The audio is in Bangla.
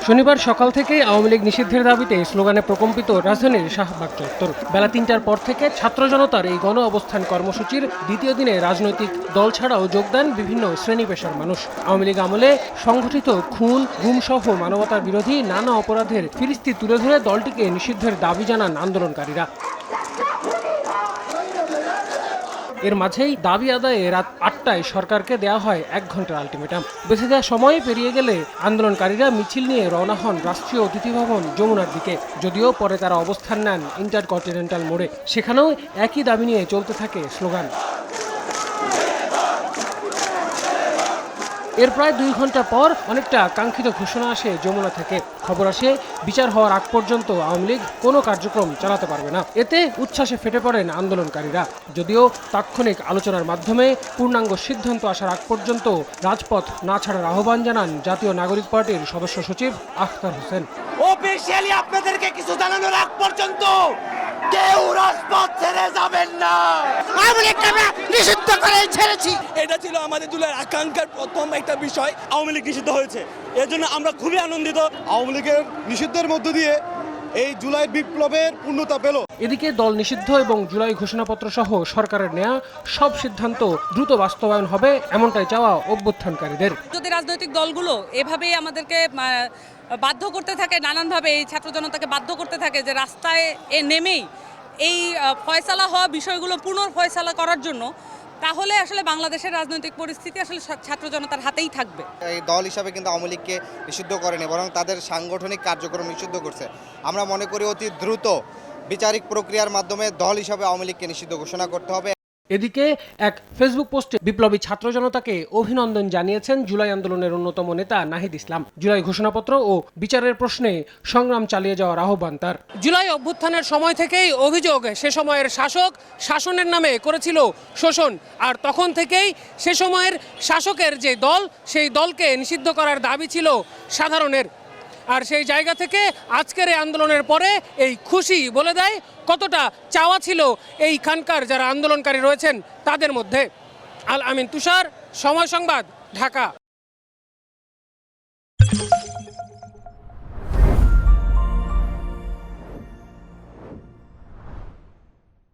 শনিবার সকাল থেকেই আওয়ামী লীগ নিষিদ্ধের দাবিতে স্লোগানে প্রকম্পিত রাজধানীর শাহবাগ চত্বর। বেলা ৩টার পর থেকে ছাত্র জনতার এই গণ অবস্থান কর্মসূচির দ্বিতীয় দিনে রাজনৈতিক দল ছাড়াও যোগ দেন বিভিন্ন শ্রেণী পেশার মানুষ। আওয়ামী লীগ আমলে সংঘটিত খুন, গুমসহ মানবতার বিরোধী নানা অপরাধের ফিরিস্তি তুলে ধরে দলটিকে নিষিদ্ধের দাবি জানান আন্দোলনকারীরা। এর মাঝেই দাবি আদায়ে রাত ৮টায় সরকারকে দেওয়া হয় ১ ঘন্টার আলটিমেটাম। বেঁধে দেওয়া সময় পেরিয়ে গেলে আন্দোলনকারীরা মিছিল নিয়ে রওনা হন রাষ্ট্রীয় অতিথি ভবন যমুনার দিকে। যদিও পরে তারা অবস্থান নেন ইন্টারকন্টিনেন্টাল মোড়ে। সেখানেও একই দাবি নিয়ে চলতে থাকে স্লোগান। এর প্রায় ২ ঘন্টা পর অনেকটা কাঙ্ক্ষিত ঘোষণা আসে যমুনা থেকে। খবর আসে বিচার হওয়ার আগ পর্যন্ত আওয়ামী লীগ কোনো কার্যক্রম চালাতে পারবে না। এতে উচ্ছ্বাসে ফেটে পড়েন আন্দোলনকারীরা। যদিও তাৎক্ষণিক আলোচনার মাধ্যমে পূর্ণাঙ্গ সিদ্ধান্ত আসার আগ পর্যন্ত রাজপথ না ছাড়ার আহ্বান জানান জাতীয় নাগরিক পার্টির সদস্য সচিব আখতার হোসেন। অফিশিয়ালি আপনাদেরকে কিছু জানানোর আগ পর্যন্ত কেউ রাজপথ ছেড়ে যাবেন না। আওয়ামী লীগকে আমরা নিষিদ্ধ করে ছেড়েছি। এটা ছিল আমাদের দলের আকাঙ্ক্ষার প্রথম একটা বিষয়। আওয়ামী লীগ নিষিদ্ধ হয়েছে, এর জন্য আমরা খুবই আনন্দিত। আওয়ামী লীগের নিষিদ্ধের মধ্য দিয়ে এই জুলাই বিপ্লবের পূর্ণতা পেল। এদিকে দল নিষিদ্ধ এবং জুলাই ঘোষণাপত্র সহ সরকারের নেয়া সব সিদ্ধান্ত দ্রুত বাস্তবায়ন হবে, এমনটাই চাওয়া অভ্যুত্থানকারীদের। যদি রাজনৈতিক দলগুলো এভাবেই আমাদেরকে বাধ্য করতে থাকে, নানানভাবে এই ছাত্র জনতাকে বাধ্য করতে থাকে যে রাস্তায় নেমেই এই ফয়সালা হওয়া বিষয়গুলো পুনর্ফয়সালা করার জন্য, তাহলে আসলে বাংলাদেশের রাজনৈতিক পরিস্থিতি আসলে ছাত্র জনতার হাতেই থাকবে। এই দল হিসাবে কিন্তু আওয়ামী লীগকে নিষিদ্ধ করেনি, বরং তাদের সাংগঠনিক কার্যক্রম নিষিদ্ধ করছে। আমরা মনে করি অতি দ্রুত বিচারিক প্রক্রিয়ার মাধ্যমে দল হিসাবে আওয়ামী লীগকে নিষিদ্ধ ঘোষণা করতে হবে। এদিকে এক ফেসবুক পোস্টে বিপ্লবী ছাত্র জনতাকে অভিনন্দন জানিয়েছেন জুলাই আন্দোলনের অন্যতম নেতা নাহিদ ইসলাম। জুলাই ঘোষণাপত্র ও বিচারের প্রশ্নে সংগ্রাম চালিয়ে যাওয়ার আহ্বান তার। জুলাই অভ্যুত্থানের সময় থেকেই অভিযোগ সে সময়ের শাসক শাসনের নামে করেছিল শোষণ, আর তখন থেকেই সে সময়ের শাসকের যে দল, সেই দলকে নিষিদ্ধ করার দাবি ছিল সাধারণের। আর সেই জায়গা থেকে আজকের এই আন্দোলনের পরে এই খুশি বলে দেয় কতটা চাওয়া ছিল এইখানকার যারা আন্দোলনকারী রয়েছেন তাদের মধ্যে। আল আমিন তুষার, সময় সংবাদ, ঢাকা।